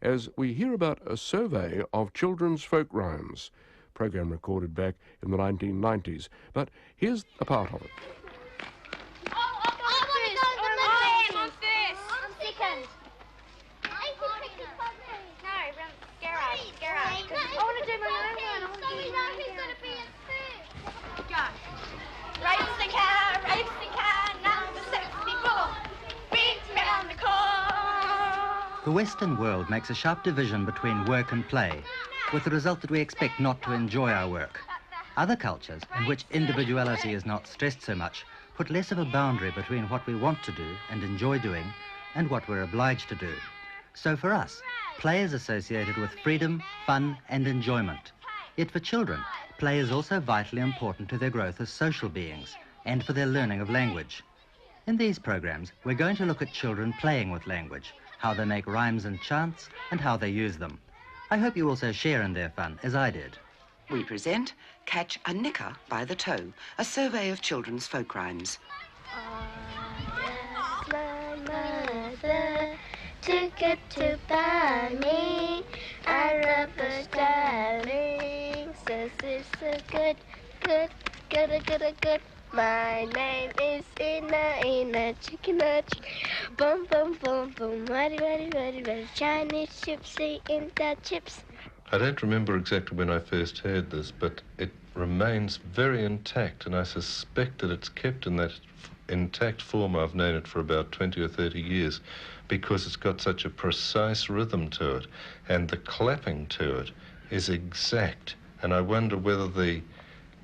as we hear about a survey of children's folk rhymes, program recorded back in the 1990s. But here's a part of it. The Western world makes a sharp division between work and play, with the result that we expect not to enjoy our work. Other cultures, in which individuality is not stressed so much, put less of a boundary between what we want to do and enjoy doing and what we're obliged to do. So for us, play is associated with freedom, fun, and enjoyment. Yet for children, play is also vitally important to their growth as social beings and for their learning of language. In these programs, we're going to look at children playing with language, how they make rhymes and chants, and how they use them. I hope you also share in their fun, as I did. We present Catch a Knicker by the Toe, a survey of children's folk rhymes. My mother took it to buy me a rubber darling. Says it's so good. My name is Ina, chicken, boom, boom, boom, boom, ready, Chinese chips, in the chips. I don't remember exactly when I first heard this, but it remains very intact, and I suspect that it's kept in that intact form. I've known it for about 20 or 30 years, because it's got such a precise rhythm to it, and the clapping to it is exact, and I wonder whether the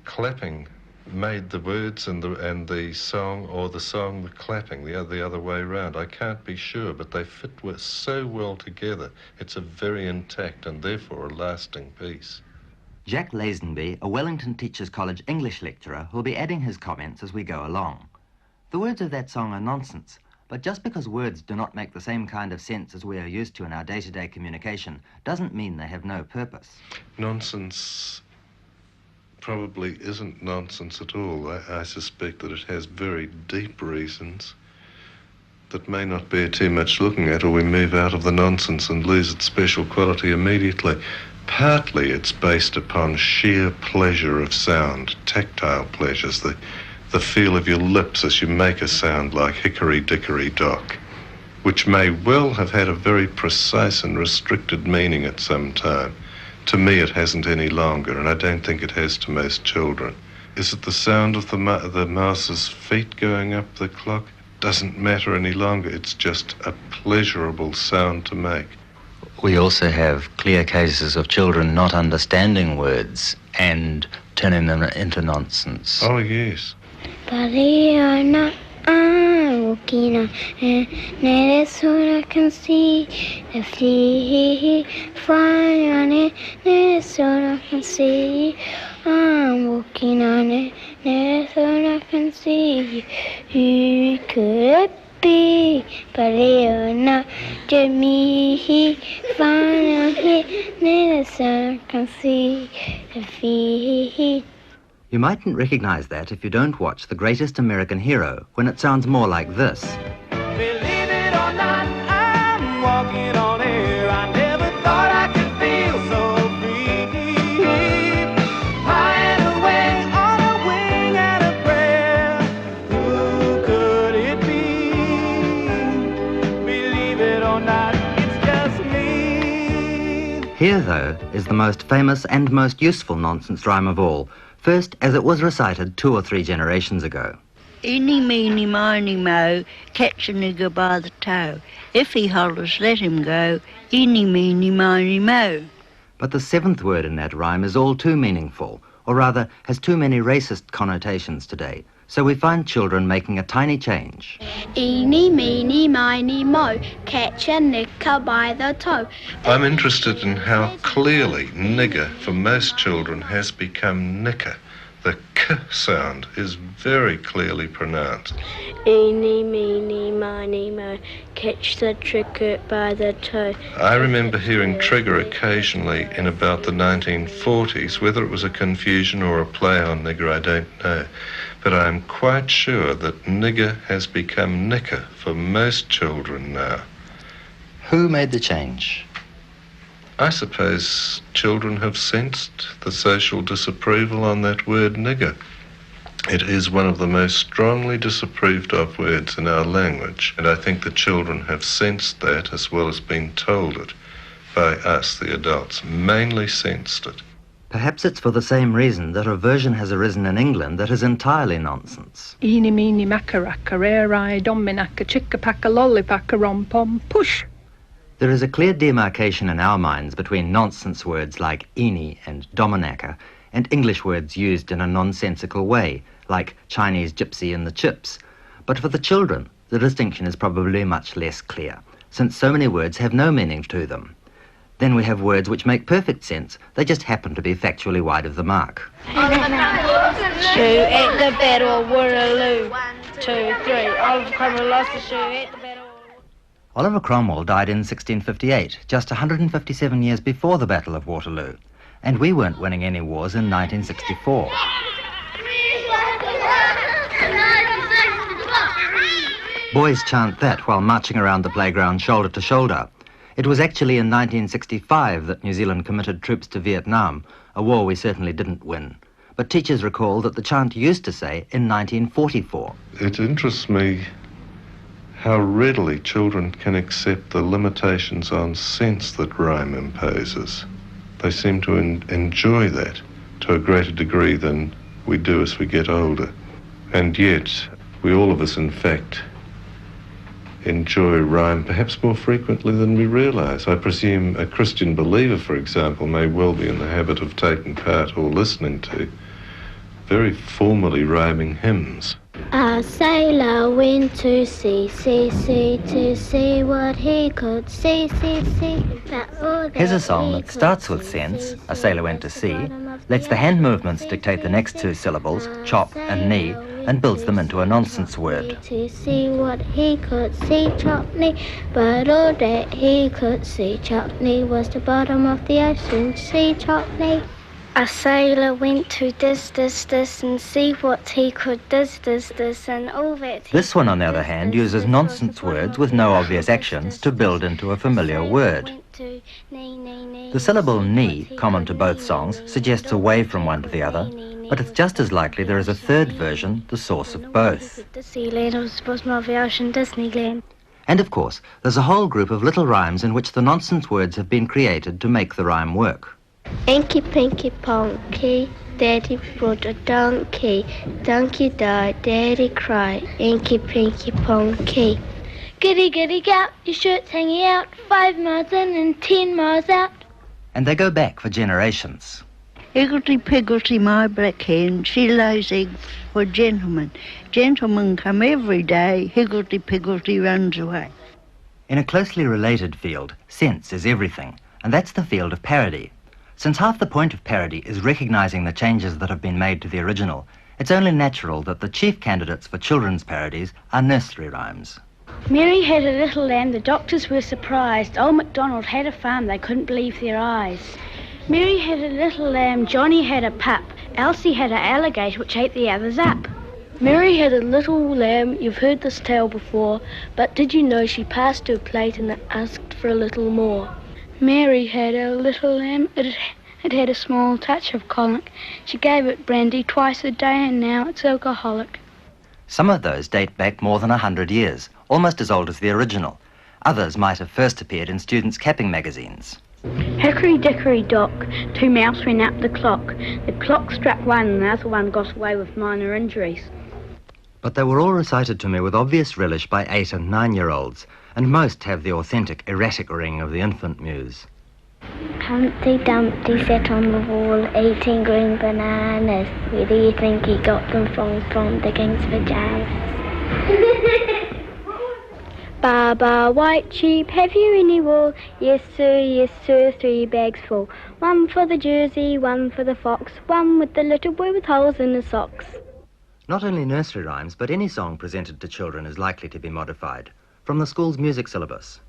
clapping made the words and the song, or the song the clapping, the other way around. I can't be sure, but they fit so well together. It's a very intact and therefore a lasting piece. Jack Lazenby, a Wellington Teachers College English lecturer, will be adding his comments as we go along. The words of that song are nonsense, but just because words do not make the same kind of sense as we are used to in our day-to-day communication doesn't mean they have no purpose. Nonsense probably isn't nonsense at all. I suspect that it has very deep reasons that may not bear too much looking at, or we move out of the nonsense and lose its special quality immediately. Partly it's based upon sheer pleasure of sound, tactile pleasures, the feel of your lips as you make a sound like hickory-dickory-dock, which may well have had a very precise and restricted meaning at some time. To me, it hasn't any longer, and I don't think it has to most children. Is it the sound of the mouse's feet going up the clock? Doesn't matter any longer. It's just a pleasurable sound to make. We also have clear cases of children not understanding words and turning them into nonsense. Oh, yes. Believe or not, I'm walking on it, so I can see the feet flying on it, so I can see. I'm walking on it, so I can see. Who could it be? Believe or not, just me flying on it, so I can see the feet. You mightn't recognize that if you don't watch The Greatest American Hero, when it sounds more like this. Believe it or not, I'm walking on air. I never thought I could feel so free. Flying away on a wing and a prayer. Who could it be? Believe it or not, it's just me. Here, though, is the most famous and most useful nonsense rhyme of all, first as it was recited 2 or 3 generations ago. Eeny, meeny, miny, moe, catch a nigger by the toe. If he hollers, let him go. Eeny, meeny, miny, moe. But the 7th word in that rhyme is all too meaningful, or rather has too many racist connotations today. So we find children making a tiny change. Eeny, meeny, miny, moe, catch a knicker by the toe. I'm interested in how clearly nigger for most children has become knicker. The k sound is very clearly pronounced. Eeny, meeny, miny, moe, catch the trigger by the toe. I remember hearing trigger occasionally in about the 1940s. Whether it was a confusion or a play on nigger, I don't know. But I'm quite sure that nigger has become knicker for most children now. Who made the change? I suppose children have sensed the social disapproval on that word nigger. It is one of the most strongly disapproved of words in our language, and I think the children have sensed that as well as been told it by us, the adults, mainly sensed it. Perhaps it's for the same reason that a version has arisen in England that is entirely nonsense. Eeny, meeny, macaracka, rare-eye, dominacka, chicka-packa, lollipacka, rom-pom, push. There is a clear demarcation in our minds between nonsense words like eeny and dominacca and English words used in a nonsensical way, like Chinese gypsy and the chips. But for the children, the distinction is probably much less clear, since so many words have no meaning to them. Then we have words which make perfect sense, they just happen to be factually wide of the mark. Shoe at the battle of Waterloo. 2, 3. Oliver Cromwell lost the shoe at the battle. Oliver Cromwell died in 1658, just 157 years before the Battle of Waterloo. And we weren't winning any wars in 1964. Boys chant that while marching around the playground shoulder to shoulder. It was actually in 1965 that New Zealand committed troops to Vietnam, a war we certainly didn't win. But teachers recall that the chant used to say in 1944. It interests me how readily children can accept the limitations on sense that rhyme imposes. They seem to enjoy that to a greater degree than we do as we get older. And yet, we all of us, in fact, enjoy rhyme perhaps more frequently than we realise. I presume a Christian believer, for example, may well be in the habit of taking part or listening to very formally rhyming hymns. A sailor went to sea, to see what he could see. Here's a song that starts with sense, a sailor went to sea, lets the hand movements dictate the next two syllables, chop and knee, and builds them into a nonsense word. To see what he could see, chop knee, but all that he could see, chop knee, was the bottom of the ocean, see, chop knee. A sailor went to this, and see what he could this, and all that. This one, on the other hand, uses nonsense words with no obvious actions to build into a familiar word. The syllable knee, common to both songs, suggests away from one to the other, but it's just as likely there is a third version, the source of both. And of course, there's a whole group of little rhymes in which the nonsense words have been created to make the rhyme work. Inky, pinky, ponky, daddy brought a donkey. Donkey died, daddy cried. Inky, pinky, ponky. Giddy, giddy, gout, your shirt's hanging out. 5 miles in and 10 miles out. And they go back for generations. Higgledy-piggledy, my black hen, she lays eggs for gentlemen. Gentlemen come every day, higgledy-piggledy runs away. In a closely related field, sense is everything, and that's the field of parody. Since half the point of parody is recognising the changes that have been made to the original, it's only natural that the chief candidates for children's parodies are nursery rhymes. Mary had a little lamb, the doctors were surprised. Old MacDonald had a farm, they couldn't believe their eyes. Mary had a little lamb, Johnny had a pup. Elsie had an alligator which ate the others up. Mary had a little lamb, you've heard this tale before, but did you know she passed her plate and asked for a little more? Mary had a little lamb, it had a small touch of colic. She gave it brandy twice a day and now it's alcoholic. Some of those date back more than 100 years, almost as old as the original. Others might have first appeared in students' capping magazines. Hickory dickory dock, 2 mice went up the clock. The clock struck 1 and the other one got away with minor injuries. But they were all recited to me with obvious relish by 8 and 9-year-olds, and most have the authentic erratic ring of the infant muse. Humpty Dumpty sat on the wall eating green bananas. Where do you think he got them from the king's pajamas? Baba, white sheep, have you any wool? Yes, sir, 3 bags full. 1 for the Jersey, 1 for the fox, 1 with the little boy with holes in his socks. Not only nursery rhymes, but any song presented to children is likely to be modified. From the school's music syllabus.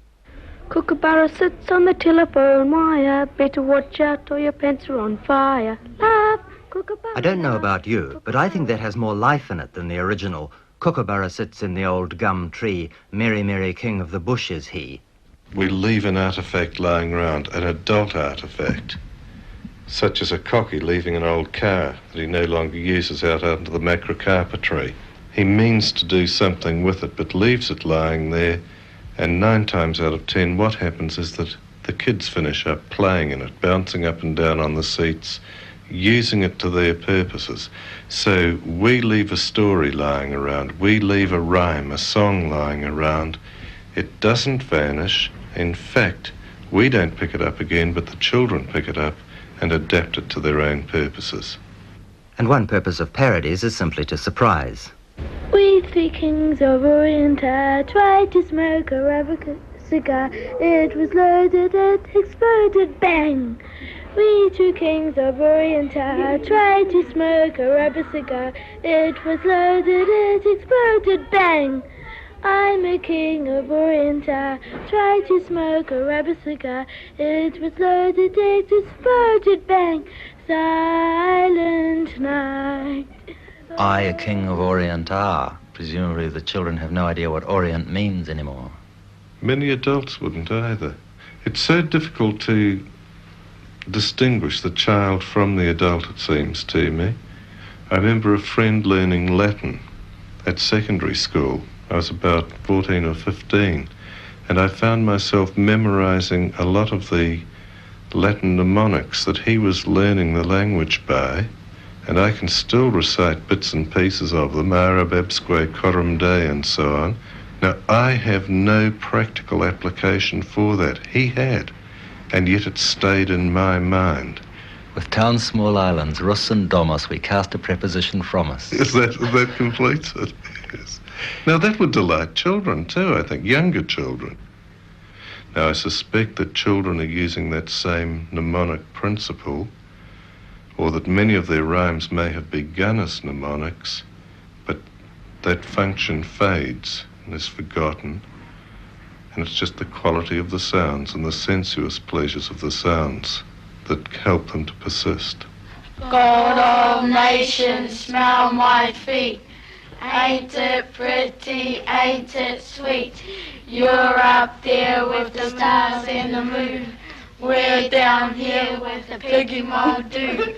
Kookaburra sits on the telephone wire. Better watch out or your pants are on fire. Love, Kookaburra. I don't know about you, but I think that has more life in it than the original. Kookaburra sits in the old gum tree. Merry, merry king of the bush is he. We leave an artefact lying around, an adult artefact, such as a cocky leaving an old car that he no longer uses out onto the macrocarpentry. He means to do something with it, but leaves it lying there, and 9 times out of 10, what happens is that the kids finish up playing in it, bouncing up and down on the seats, using it to their purposes. So we leave a story lying around, we leave a rhyme, a song lying around. It doesn't vanish. In fact, we don't pick it up again, but the children pick it up and adapt it to their own purposes. And one purpose of parodies is simply to surprise. We 3 kings of Orient tried to smoke a rubber cigar. It was loaded, it exploded, bang! We 2 kings of Orient tried to smoke a rubber cigar. It was loaded, it exploded, bang! I'm a king of Orient, tried to smoke a rubber cigar. It was loaded, it exploded, bang! Silent night. I, a king of Orient, presumably the children have no idea what Orient means anymore. Many adults wouldn't either. It's so difficult to distinguish the child from the adult, it seems to me. I remember a friend learning Latin at secondary school. I was about 14 or 15, and I found myself memorizing a lot of the Latin mnemonics that he was learning the language by, and I can still recite bits and pieces of them, Arab, Absque, Coram Dei, and so on. Now, I have no practical application for that. He had, and yet it stayed in my mind. With towns, small islands, Rus and Domus, we cast a preposition from us. Yes, that completes it, yes. Now, that would delight children too, I think, younger children. Now, I suspect that children are using that same mnemonic principle, or that many of their rhymes may have begun as mnemonics, but that function fades and is forgotten, and it's just the quality of the sounds and the sensuous pleasures of the sounds that help them to persist. God of nations, smell my feet. Ain't it pretty, ain't it sweet? You're up there with the stars and the moon. We're down here with the piggy Muldoon.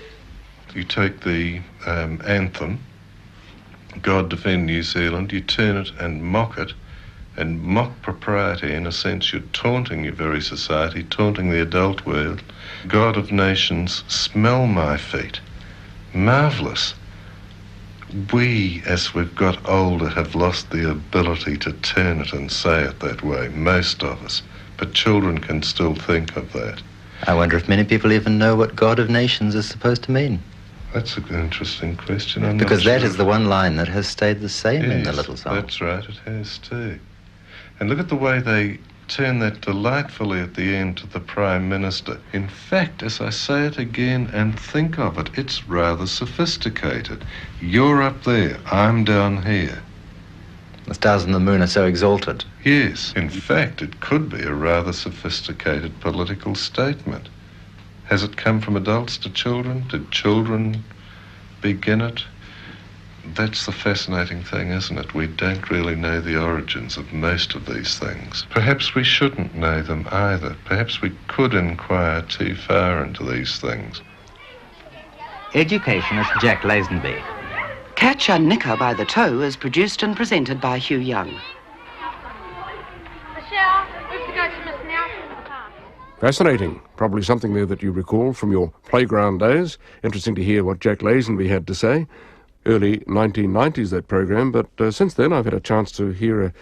You take the anthem, God Defend New Zealand, you turn it and mock propriety. In a sense, you're taunting your very society, taunting the adult world. God of nations, smell my feet. Marvellous. We, as we've got older, have lost the ability to turn it and say it that way, most of us. But children can still think of that. I wonder if many people even know what God of nations is supposed to mean. That's an interesting question. Because that is the one line that has stayed the same in the little song. That's right, it has too. And look at the way they turn that delightfully at the end to the Prime Minister. In fact, as I say it again and think of it, it's rather sophisticated. You're up there, I'm down here. The stars and the moon are so exalted. Yes, in fact, it could be a rather sophisticated political statement. Has it come from adults to children? Did children begin it? That's the fascinating thing, isn't it? We don't really know the origins of most of these things. Perhaps we shouldn't know them either. Perhaps we could inquire too far into these things. Educationist Jack Lazenby. Catch a Knicker by the Toe is produced and presented by Hugh Young. Michelle, we have to go to Miss Nelson's class. Fascinating. Probably something there that you recall from your playground days. Interesting to hear what Jack Lazenby had to say. Early 1990s, that program, but since then I've had a chance to hear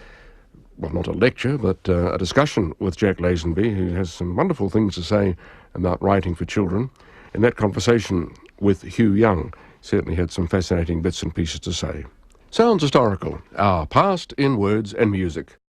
not a lecture, but a discussion with Jack Lazenby, who has some wonderful things to say about writing for children. And that conversation with Hugh Young certainly had some fascinating bits and pieces to say. Sounds Historical, our past in words and music.